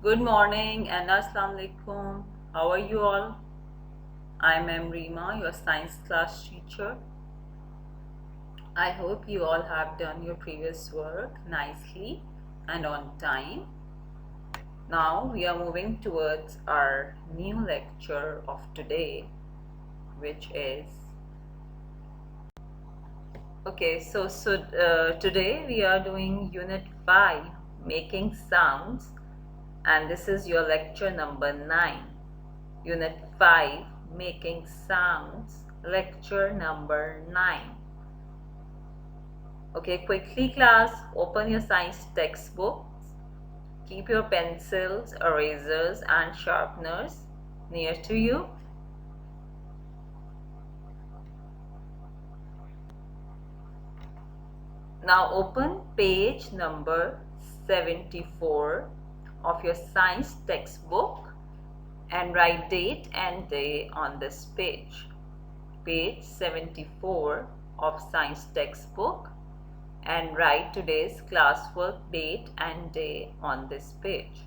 Good morning and Assalamu alaikum. How are you all? I'm Rima, your science class teacher. I hope you all have done your previous work nicely and on time. Now we are moving towards our new lecture of today, which is today we are doing Unit 5, Making Sounds, and this is your lecture number 9. Unit 5, Making Sounds, lecture number 9. Okay, quickly class, open your science textbooks. Keep your pencils, erasers and sharpeners near to you. Now open page number 74 of your science textbook and write date and day on this page. Page 74 of science textbook, and write today's classwork date and day on this page.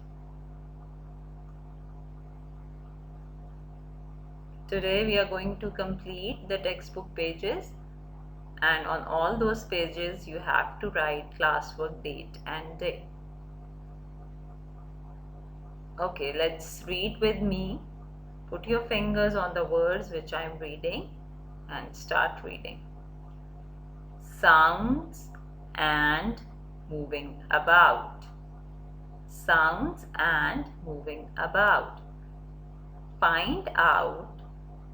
Today we are going to complete the textbook pages, and on all those pages you have to write classwork date and day. Okay, let's read with me. Put your fingers on the words which I am reading and start reading. Sounds and moving about. Sounds and moving about. Find out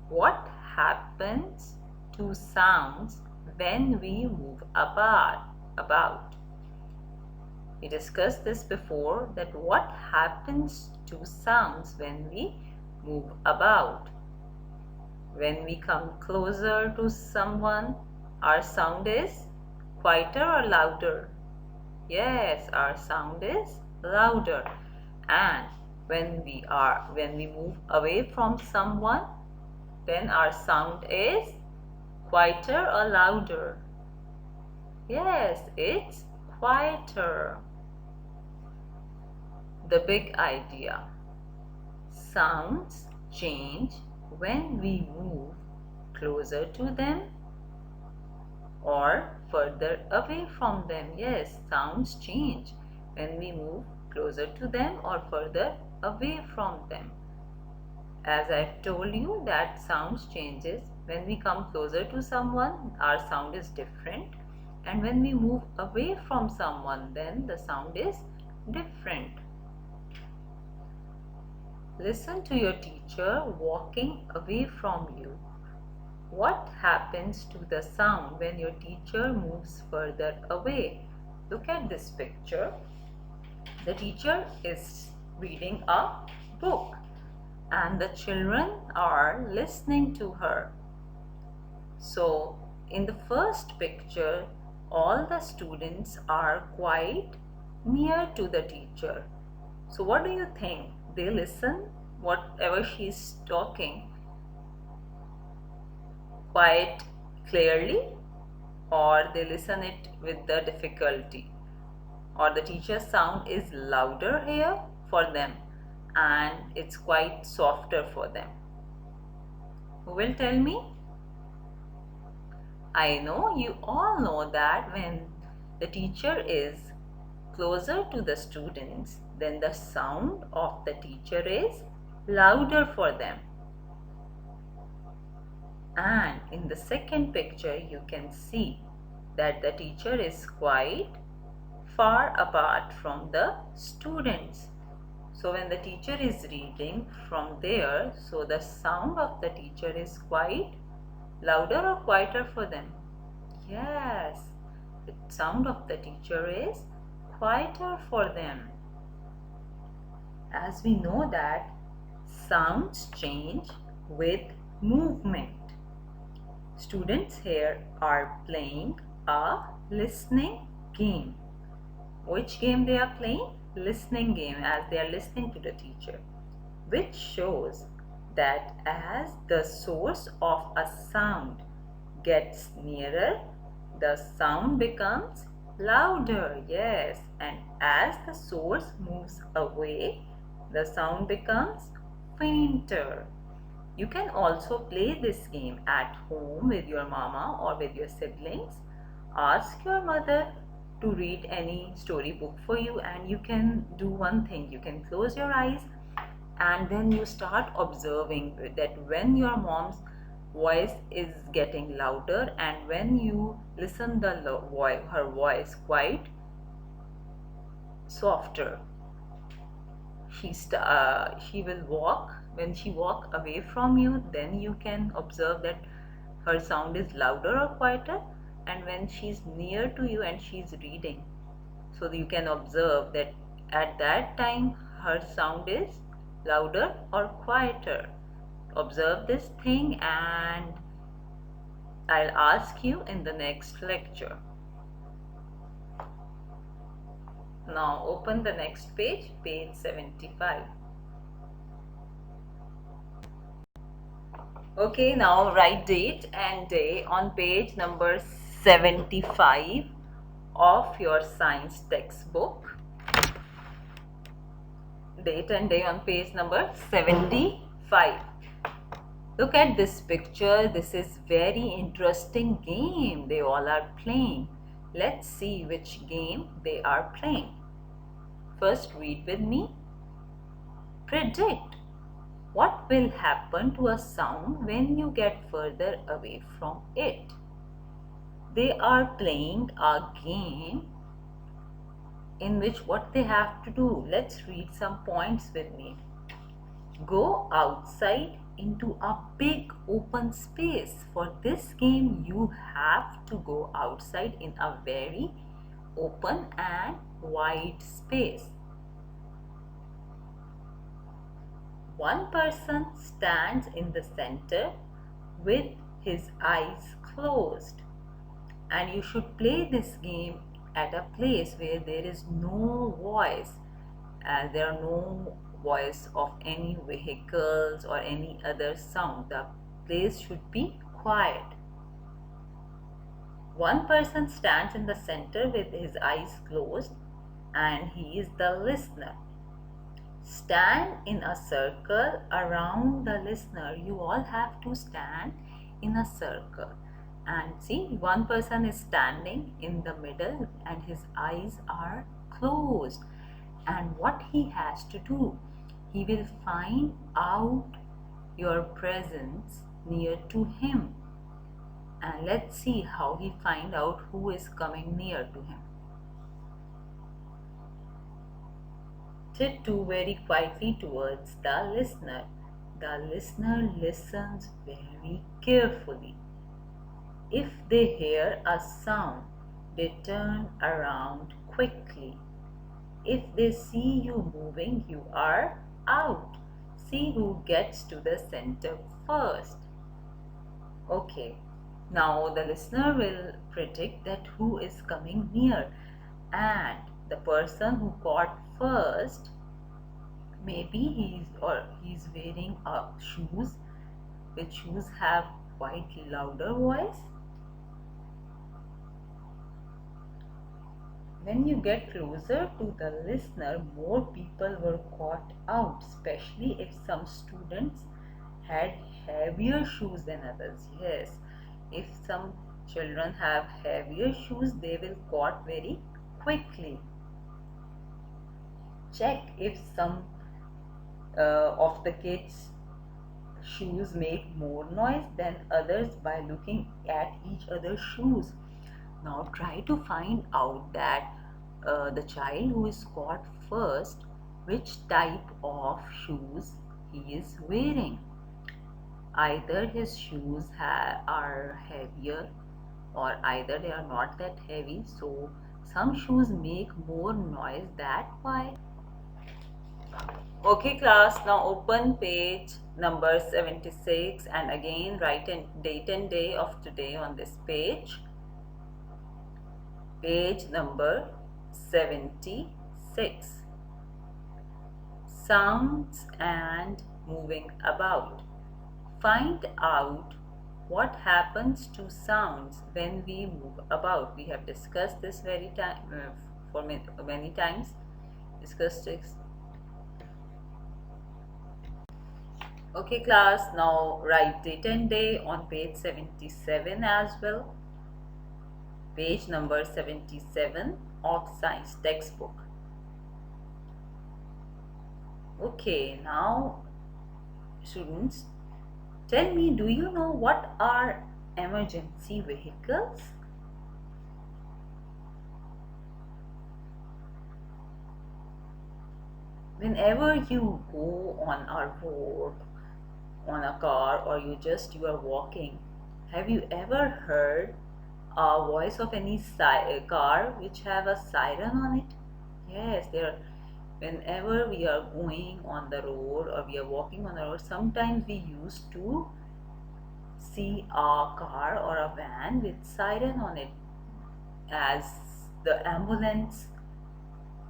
what happens to sounds when we move about. We discussed this before, that what happens to sounds when we move about. When we come closer to someone, our sound is quieter or louder? Yes, our sound is louder. And when we move away from someone, then our sound is quieter or louder? Yes, it's quieter. The big idea. Sounds change when we move closer to them or further away from them. Yes, sounds change when we move closer to them or further away from them. As I've told you, that sounds changes when we come closer to someone, our sound is different, and when we move away from someone, then the sound is different. Listen to your teacher walking away from you. What happens to the sound when your teacher moves further away? Look at this picture. The teacher is reading a book and the children are listening to her. So, in the first picture, all the students are quite near to the teacher. So, what do you think? They listen whatever she is talking quite clearly, or they listen it with the difficulty, or the teacher's sound is louder here for them and it's quite softer for them? Who will tell me? I know you all know that when the teacher is closer to the students, then the sound of the teacher is louder for them. And in the second picture, you can see that the teacher is quite far apart from the students. So when the teacher is reading from there, so the sound of the teacher is quite louder or quieter for them? Yes, the sound of the teacher is quieter for them. As we know that sounds change with movement. Students here are playing a listening game. Which game they are playing? Listening game, as they are listening to the teacher, which shows that as the source of a sound gets nearer, the sound becomes louder. Yes, and as the source moves away, the sound becomes fainter. You can also play this game at home with your mama or with your siblings. Ask your mother to read any storybook for you, and you can do one thing. You can close your eyes and then you start observing that when your mom's voice is getting louder and when you listen her voice quite softer, she will walk. When she walk away from you, then you can observe that her sound is louder or quieter, and when she's near to you and she's reading, so you can observe that at that time her sound is louder or quieter. Observe this thing, and I'll ask you in the next lecture. Now open the next page, page 75. Okay, now write date and day on page number 75 of your science textbook. Date and day on page number 75. Look at this picture. This is very interesting game they all are playing. Let's see which game they are playing. First, read with me. Predict. What will happen to a sound when you get further away from it? They are playing a game in which what they have to do. Let's read some points with me. Go outside into a big open space. For this game, you have to go outside in a very open and wide space. One person stands in the center with his eyes closed, and you should play this game at a place where there is no voice, and there are no voice of any vehicles or any other sound. The place should be quiet. One person stands in the center with his eyes closed, and he is the listener. Stand in a circle around the listener. You all have to stand in a circle. And see, one person is standing in the middle and his eyes are closed. And what he has to do, he will find out your presence near to him. And let's see how he find out who is coming near to him. Tiptoe very quietly towards the listener. The listener listens very carefully. If they hear a sound, they turn around quickly. If they see you moving, you are out. See who gets to the center first. Okay, now the listener will predict that who is coming near, and the person who caught first, maybe he's wearing shoes, which shoes have quite louder voice. When you get closer to the listener, more people were caught out, especially if some students had heavier shoes than others. Yes, if some children have heavier shoes, they will caught very quickly. Check if some of the kids' shoes make more noise than others by looking at each other's shoes. Now try to find out that the child who is caught first, which type of shoes he is wearing. Either his shoes are heavier, or either they are not that heavy, so some shoes make more noise, that why. Okay class, now open page number 76 and again write a date and day of today on this page. Page number 76. Sounds and moving about. Find out what happens to sounds when we move about. We have discussed this for many times. Discussed this. Okay, class, now write date and day on page 77 as well. Page number 77 of science textbook. Okay, now students, tell me, do you know what are emergency vehicles? Whenever you go on a road, on a car, or you are walking, have you ever heard a voice of any car which have a siren on it? Yes, there. Whenever we are going on the road or we are walking on the road, sometimes we used to see a car or a van with siren on it, as the ambulance,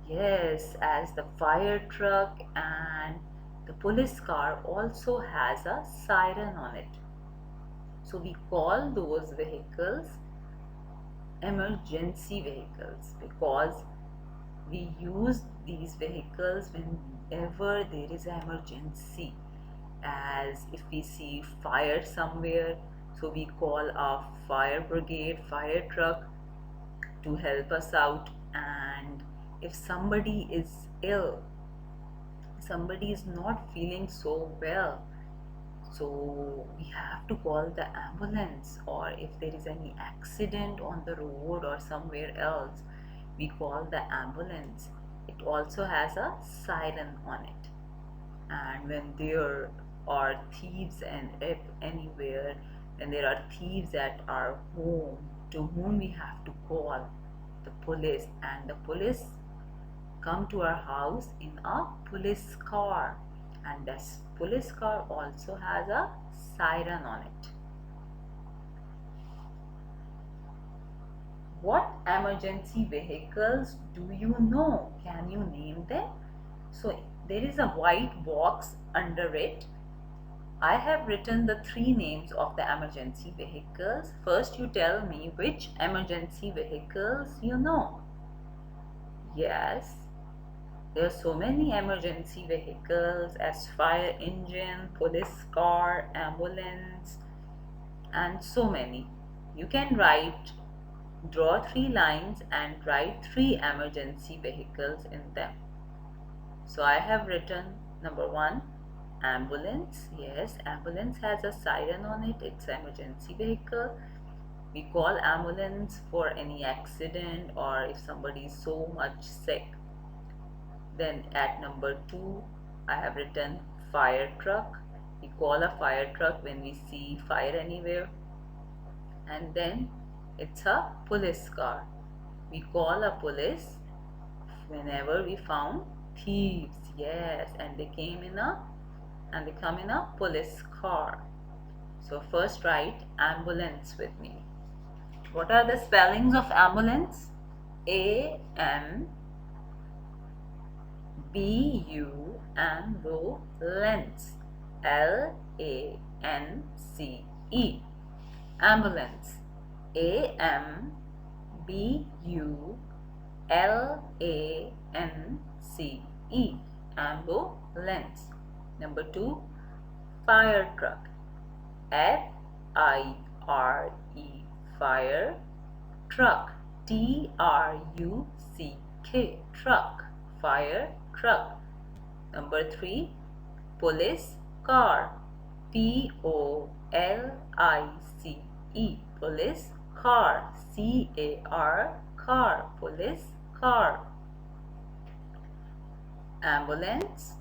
yes, as the fire truck, and the police car also has a siren on it. So we call those vehicles emergency vehicles because we use these vehicles whenever there is an emergency. As if we see fire somewhere, so we call a fire brigade, fire truck to help us out. And if somebody is ill, somebody is not feeling so well, so we have to call the ambulance. Or if there is any accident on the road or somewhere else, we call the ambulance. It also has a siren on it. And when there are thieves, and if anywhere, when there are thieves at our home, to whom we have to call? The police. And the police come to our house in a police car, and this police car also has a siren on it. What emergency vehicles do you know? Can you name them? So there is a white box under it. I have written the three names of the emergency vehicles. First, you tell me which emergency vehicles you know. Yes, there are so many emergency vehicles as fire engine, police car, ambulance, and so many. You can draw three lines and write three emergency vehicles in them. So I have written number one, ambulance. Yes, ambulance has a siren on it. It's an emergency vehicle. We call ambulance for any accident or if somebody is so much sick. Then at number two, I have written fire truck. We call a fire truck when we see fire anywhere. And then it's a police car. We call a police whenever we found thieves. Yes, and they come in a police car. So first write ambulance with me. What are the spellings of ambulance? A-M-B-U ambulance. L-A-N-C-E. Ambulance. A-M-B-U-L-A-N-C-E. Ambulance. Number two, fire truck. F-I-R-E. Fire truck. T-R-U-C-K. Truck. Fire truck. Number three, police car. P-O-L-I-C-E. Police car. C-A-R. Car. Police car. Ambulance,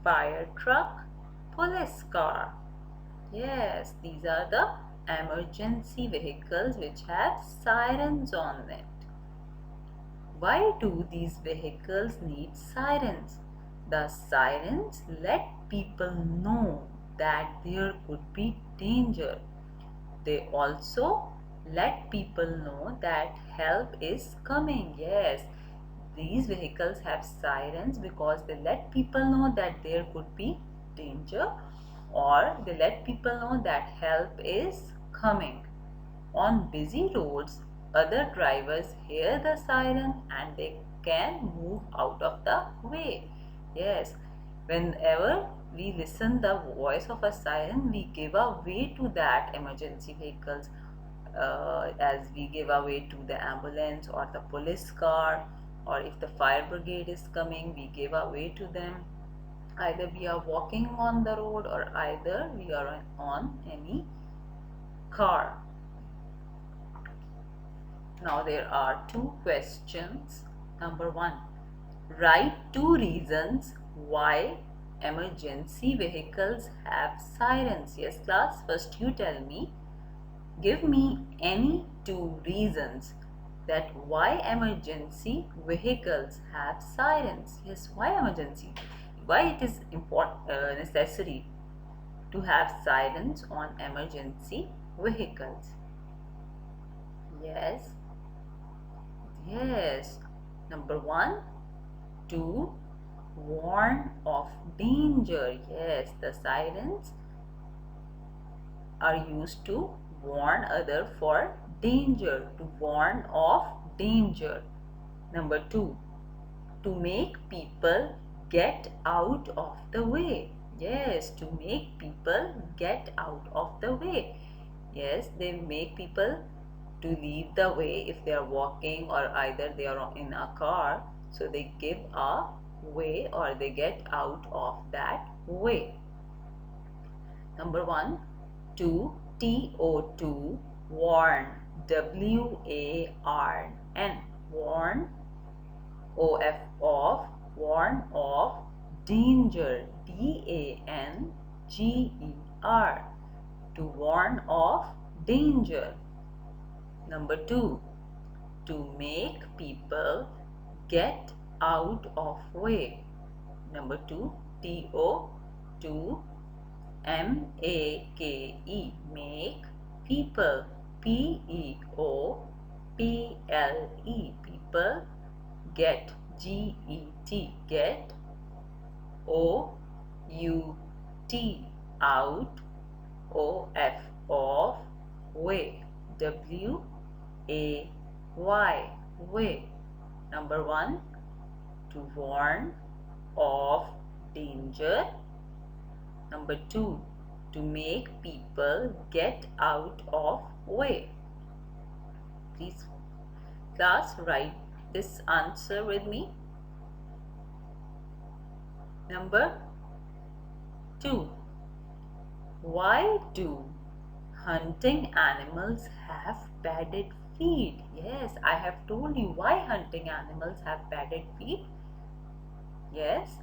fire truck, police car. Yes, these are the emergency vehicles which have sirens on it. Why do these vehicles need sirens? The sirens let people know that there could be danger. They also let people know that help is coming. Yes, these vehicles have sirens because they let people know that there could be danger, or they let people know that help is coming. On busy roads, other drivers hear the siren and they can move out of the way. Yes, whenever we listen the voice of a siren, we give away to that emergency vehicles, as we give away to the ambulance or the police car, or if the fire brigade is coming, we give away to them. Either we are walking on the road or either we are on any car. Now there are two questions. Number one, write two reasons why emergency vehicles have sirens. Yes, class, first you tell me. Give me any two reasons that why emergency vehicles have sirens. Yes, why emergency? Why it is necessary to have sirens on emergency vehicles? Yes, yes. Number one, to warn of danger. Yes, the sirens are used to warn other for danger, to warn of danger. Number two, to make people get out of the way. Yes, to make people get out of the way. Yes, they make people to leave the way if they are walking or either they are in a car. So they give a way or they get out of that way. Number one, to TO2, warn, WARN, warn, OF, off, warn of, danger, DANGER, to warn of danger. Number two, to make people get out of way. Number two, TO2, MAKE, make people, PEOPLE, people, get, GET, get, OUT, out, OF, off, way, WAY, way. Number one, to warn of danger. Number two, to make people get out of way. Please, class, write this answer with me. Number two, why do hunting animals have padded feet? Yes, I have told you why hunting animals have padded feet. Yes.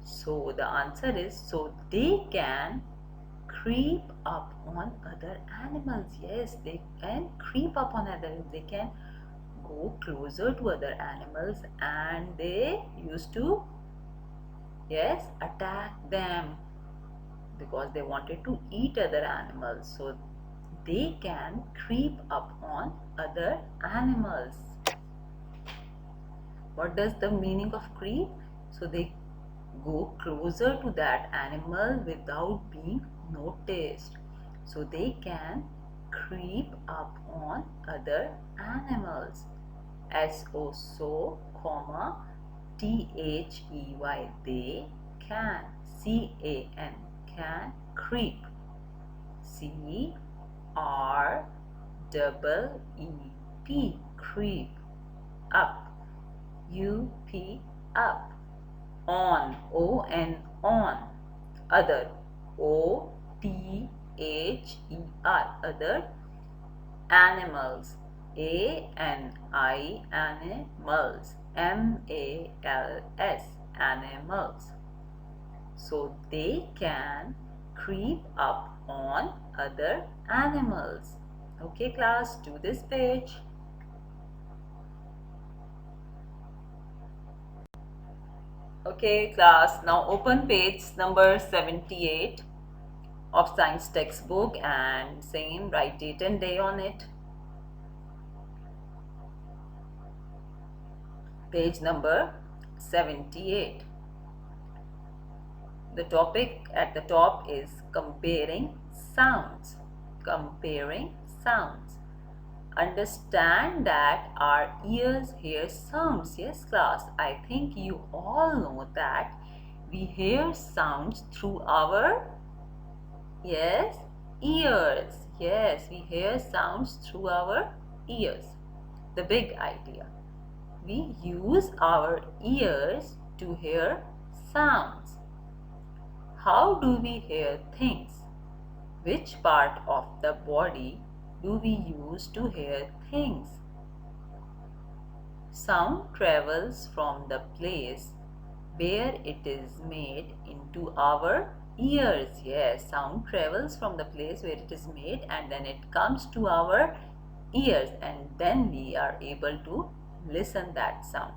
So the answer is so they can creep up on other animals. Yes, they can creep up on others. They can go closer to other animals and they used to, yes, attack them because they wanted to eat other animals. So they can creep up on other animals. What does the meaning of creep? So they go closer to that animal without being noticed. So they can creep up on other animals. SO, so, comma, THEY, they can. Can, creep. CREEP, creep. Up. UP, up. On, on. Other, OTHER, other. Animals, ANI, animals. MALS, animals. So they can creep up on other animals. Okay, class, do this page. Okay, class, now open page number 78 of science textbook and same, write date and day on it. Page number 78. The topic at the top is comparing sounds. Comparing sounds. Understand that our ears hear sounds. Yes, class, I think you all know that We hear sounds through our, yes, ears. Yes, we hear sounds through our ears. The big idea. We use our ears to hear sounds. How do we hear things? Which part of the body do we use to hear things? Sound travels from the place where it is made into our ears. Yes, sound travels from the place where it is made and then it comes to our ears, and then we are able to listen that sound.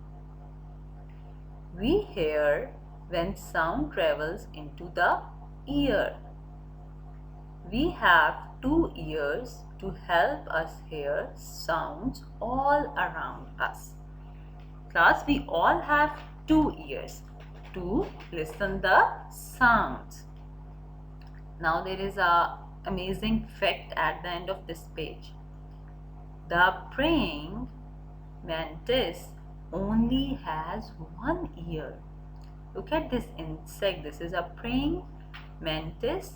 We hear when sound travels into the ear. We have two ears to help us hear sounds all around us. Class, we all have two ears to listen the sounds. Now there is a amazing fact at the end of this page. The praying mantis only has one ear. Look at this insect. This is a praying mantis,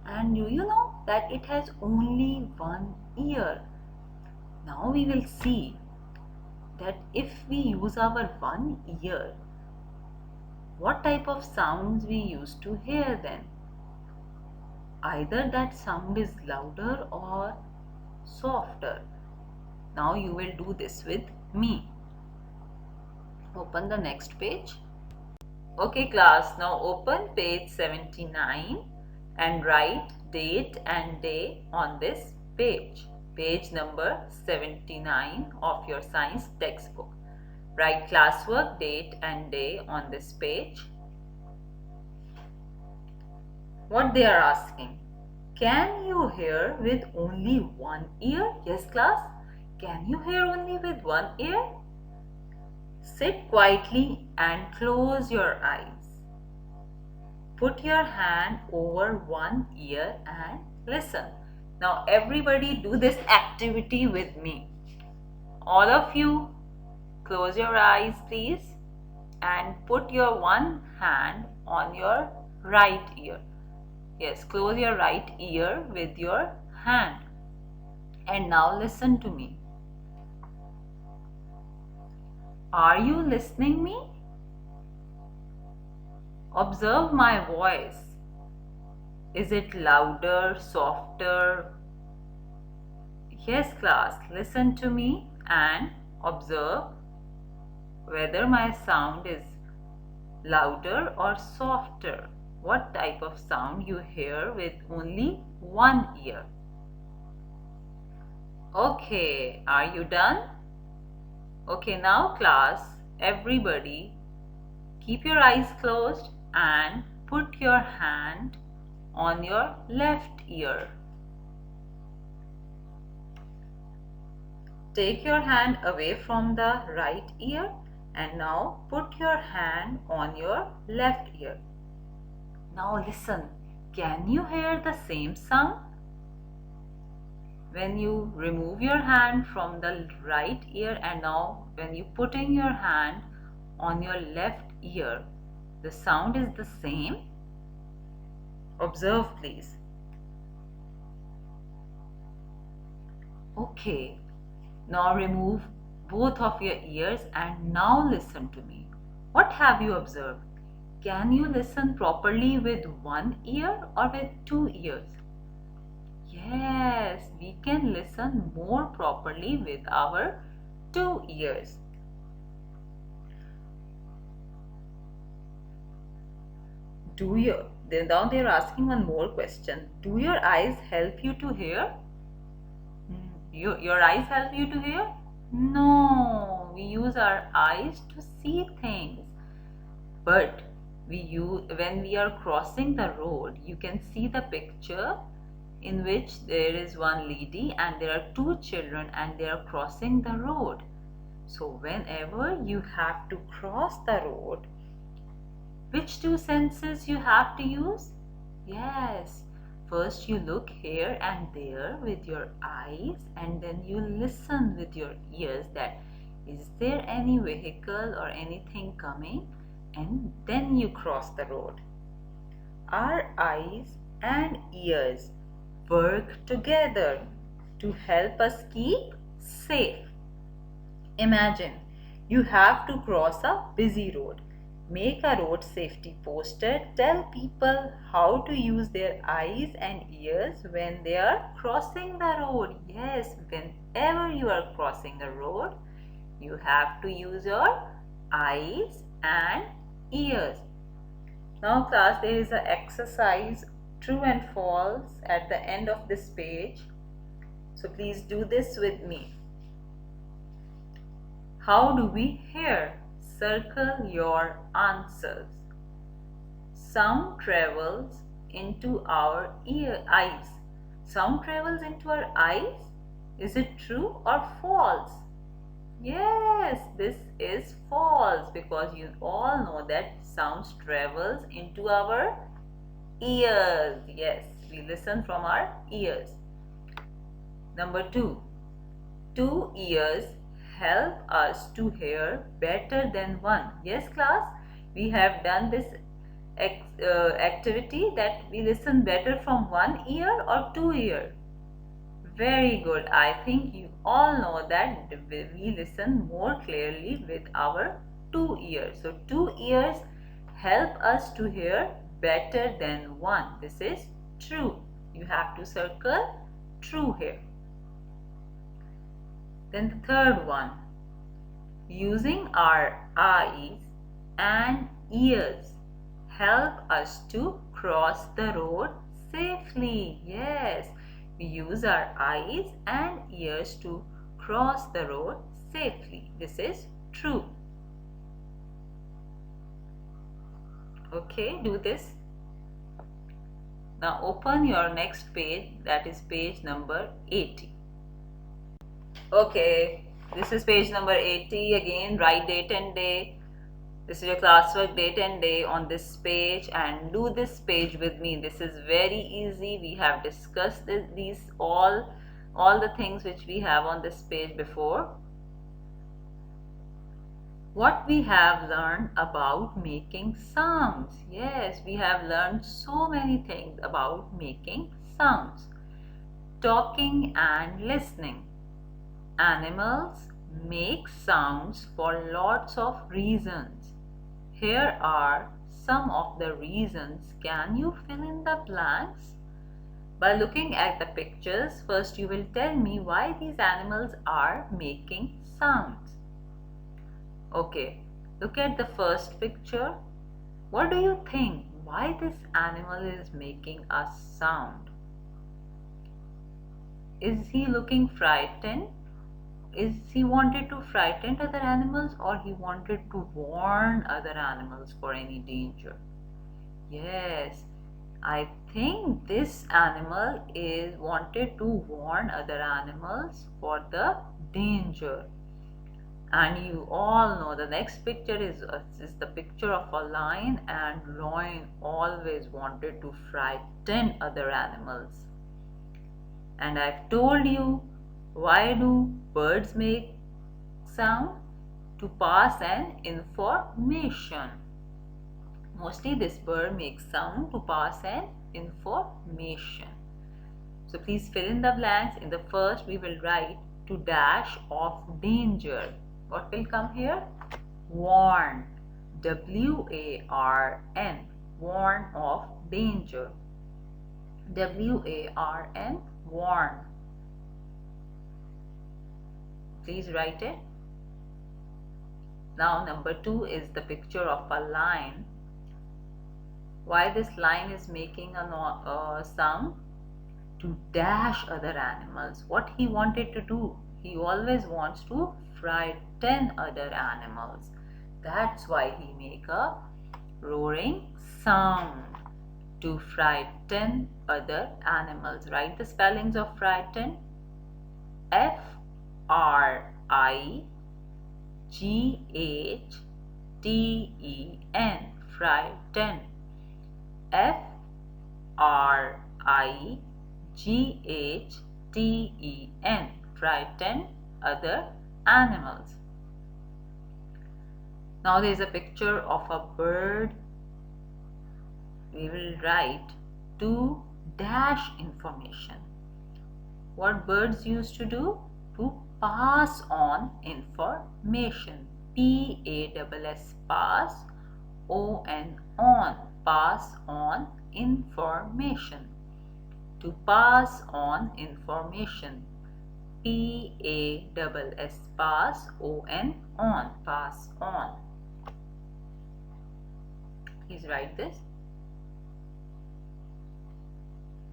and do you know that it has only one ear? Now we will see that if we use our one ear, what type of sounds we used to hear then? Either that sound is louder or softer. Now you will do this with me. Open the next page. Okay class, now open page 79 and write date and day on this page. Page number 79 of your science textbook. Write classwork, date and day on this page. What they are asking, can you hear with only one ear? Yes class, can you hear only with one ear? Sit quietly and close your eyes. Put your hand over one ear and listen. Now everybody do this activity with me. All of you close your eyes please and put your one hand on your right ear. Yes, close your right ear with your hand. And now listen to me. Are you listening me? Observe my voice. Is it louder, softer? Yes class, listen to me and observe whether my sound is louder or softer. What type of sound you hear with only one ear? Okay, are you done? Okay, now class, everybody keep your eyes closed and put your hand on your left ear. Take your hand away from the right ear and now put your hand on your left ear. Now listen, can you hear the same sound? When you remove your hand from the right ear and now when you putting your hand on your left ear, the sound is the same? Observe please. Okay, now remove both of your ears and now listen to me. What have you observed? Can you listen properly with one ear or with two ears? Yes, we can listen more properly with our two ears. Now they're asking one more question. Do your eyes help you to hear? Your eyes help you to hear? No, we use our eyes to see things. But when we are crossing the road, you can see the picture in which there is one lady and there are two children and they are crossing the road. So whenever you have to cross the road, which two senses you have to use? Yes, first you look here and there with your eyes and then you listen with your ears that is there any vehicle or anything coming, and then you cross the road. Our eyes and ears work together to help us keep safe. Imagine you have to cross a busy road. Make a road safety poster. Tell people how to use their eyes and ears when they are crossing the road. Yes, whenever you are crossing a road, you have to use your eyes and ears. Now class, there is an exercise true and false at the end of this page. So please do this with me. How do we hear? Circle your answers. Sound travels into our eyes. Sound travels into our eyes? Is it true or false? Yes, this is false because you all know that sounds travels into our ears. Yes, we listen from our ears. Number 2. Two ears help us to hear better than one. Yes, class, we have done this activity that we listen better from one ear or two ear. Very good. I think you all know that we listen more clearly with our two ears. So two ears help us to hear better than one. This is true. You have to circle true here. Then the third one, using our eyes and ears help us to cross the road safely. Yes, we use our eyes and ears to cross the road safely. This is true. Okay, do this. Now open your next page, that is page number 80. Okay, this is page number 80. Again, write date and day. This is your classwork, date and day on this page, and do this page with me. This is very easy. We have discussed these all the things which we have on this page before. What we have learned about making sounds. Yes, we have learned so many things about making sounds. Talking and listening. Animals make sounds for lots of reasons. Here are some of the reasons. Can you fill in the blanks? By looking at the pictures, first you will tell me why these animals are making sounds. Okay, look at the first picture. What do you think? Why this animal is making a sound? Is he looking frightened? Is he wanted to frighten other animals, or he wanted to warn other animals for any danger? Yes, I think this animal is wanted to warn other animals for the danger. And you all know the next picture is the picture of a lion, and lion always wanted to frighten other animals. And I've told you, why do birds make sound? To pass an information. Mostly this bird makes sound to pass an information. So please fill in the blanks. In the first we will write to dash of danger. What will come here? Warn. W-A-R-N. Warn of danger. W-A-R-N. Warn. Please write it. Now number 2 is the picture of a lion. Why this lion is making a sound? To dash other animals. What he wanted to do? He always wants to frighten other animals. That's why he make a roaring sound to frighten other animals. Write the spellings of frighten. F-R-I-G-H-T-E-N. Frighten. F-R-I-G-H-T-E-N. Frighten other animals. Now there is a picture of a bird. We will write to dash information. What birds used to do? To pass on information. P-A-S-S, pass, O-N, on, pass on information. To pass on information. P-A-S-S, pass, O-N, on, pass on. Please write this.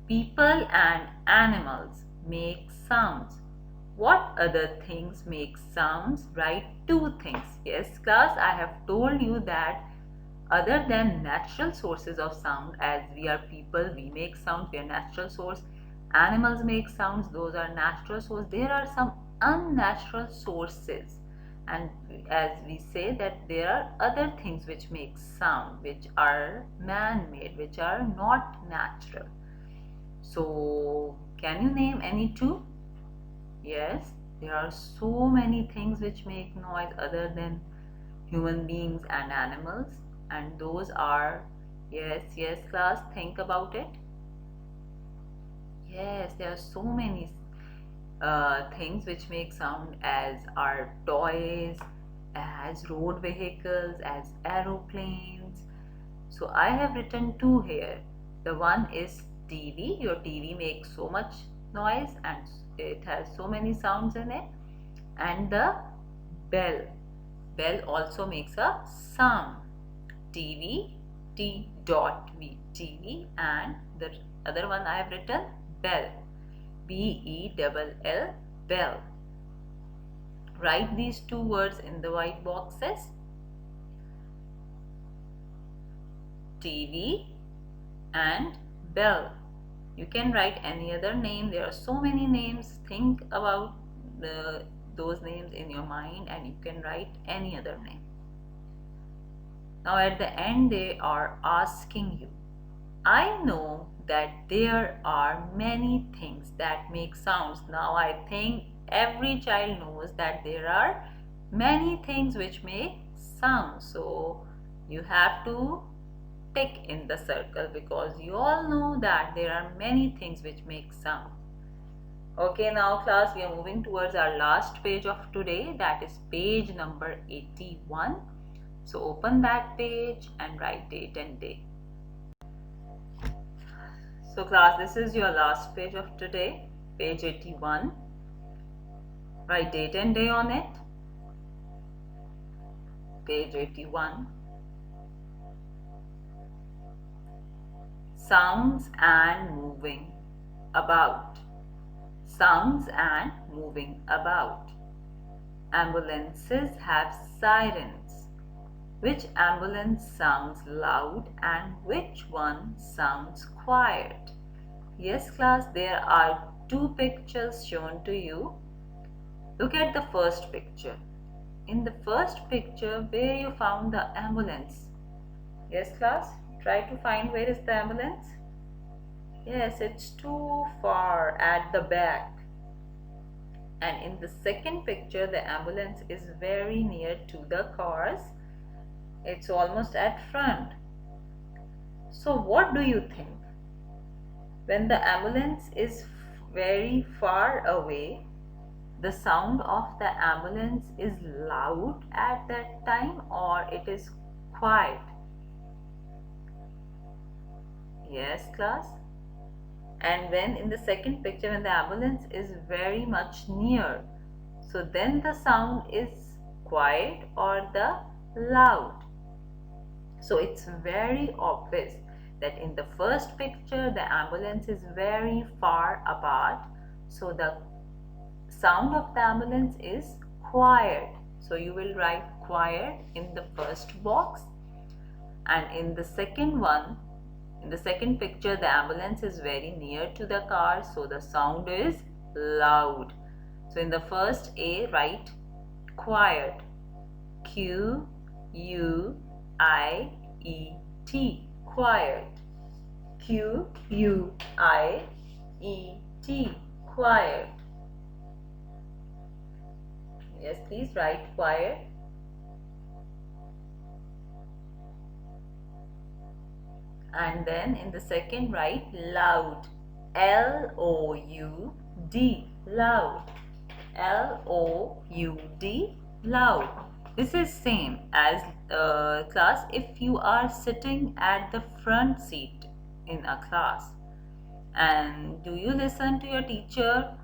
People and animals make sounds. What other things make sounds? Write two things. Yes, class, I have told you that other than natural sources of sound, as we are people, we make sounds, we are natural source. Animals make sounds, those are natural sources. There are some unnatural sources, and as we say that there are other things which make sound, which are man-made, which are not natural. So, can you name any two? Yes, there are so many things which make noise other than human beings and animals, and those are, yes, class, think about it. Yes, there are so many things which make sound, as are toys, as road vehicles, as aeroplanes. So I have written two here. The one is TV. Your TV makes so much noise and it has so many sounds in it. And the bell. Bell also makes a sound. TV, T dot V, TV, and the other one I have written bell, B-E-L-L, bell. Write these two words in the white boxes. TV and bell. You can write any other name. There are so many names. Think about those names in your mind and you can write any other name. Now at the end they are asking you, I know that there are many things that make sounds. Now I think every child knows that there are many things which make sounds. So you have to tick in the circle because you all know that there are many things which make sound. Okay, now class, we are moving towards our last page of today, that is page number 81. So open that page and write date and day. So class, this is your last page of today, page 81. Write date and day on it. Page 81. Sounds and moving about. Sounds and moving about. Ambulances have sirens. Which ambulance sounds loud and which one sounds quiet? Yes, class, there are two pictures shown to you. Look at the first picture. In the first picture, where you found the ambulance? Yes, class, try to find where is the ambulance. Yes, it's too far at the back. And in the second picture, the ambulance is very near to the cars. It's almost at front. So what do you think? When the ambulance is very far away, the sound of the ambulance is loud at that time or it is quiet? Yes, class. And when in the second picture, when the ambulance is very much near, so then the sound is quiet or the loud? So it's very obvious that in the first picture the ambulance is very far apart, so the sound of the ambulance is quiet. So you will write quiet in the first box, and in the second one, in the second picture, the ambulance is very near to the car, so the sound is loud. So in the first A, write quiet. Q-U-I-E-T, quiet. Q-U-I-E-T, quiet. Yes, please write quiet. And then in the second, write loud. L-O-U-D, loud. L-O-U-D, loud. This is same as class if you are sitting at the front seat in a class. And do you listen to your teacher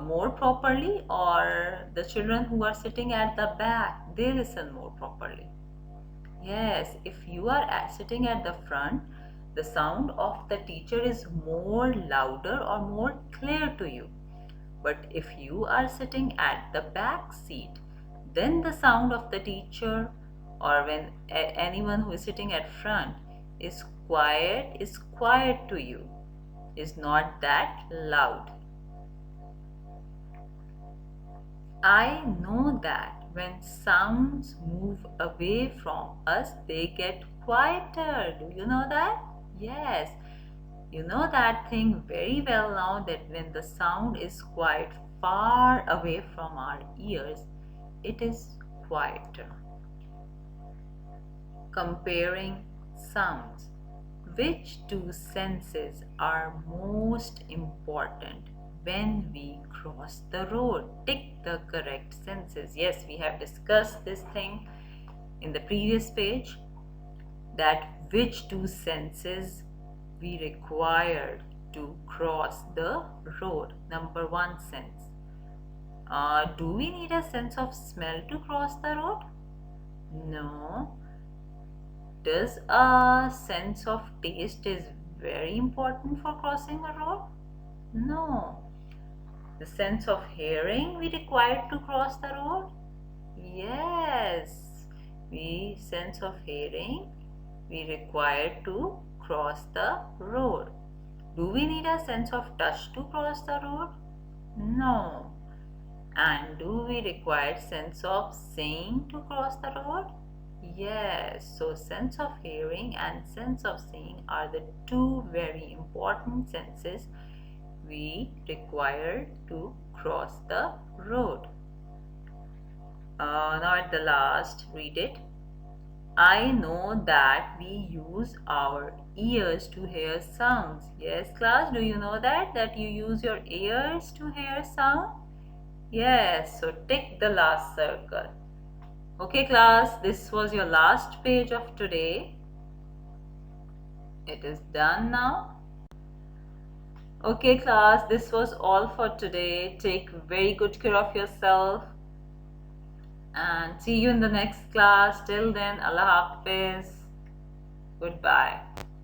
more properly, or the children who are sitting at the back, they listen more properly? Yes, if you are sitting at the front, the sound of the teacher is more louder or more clear to you. But if you are sitting at the back seat, then the sound of the teacher, or when anyone who is sitting at front is quiet to you, is not that loud. I know that when sounds move away from us, they get quieter. Do you know that? Yes, you know that thing very well now, that when the sound is quite far away from our ears, it is quieter. Comparing sounds. Which two senses are most important when we cross the road? Tick the correct senses. Yes, we have discussed this thing in the previous page, that which two senses we required to cross the road. Number one sense. Do we need a sense of smell to cross the road? No. Does a sense of taste is very important for crossing a road? No. The sense of hearing we required to cross the road? Yes. Sense of hearing we required to cross the road. Do we need a sense of touch to cross the road? No. And do we require sense of seeing to cross the road? Yes. So sense of hearing and sense of seeing are the two very important senses we require to cross the road. Now at the last, read it. I know that we use our ears to hear sounds. Yes, class, do you know that you use your ears to hear sound? Yes, so tick the last circle. Okay, class, this was your last page of today. It is done now. Okay, class, this was all for today. Take very good care of yourself and see you in the next class. Till then, Allah Hafiz. Goodbye.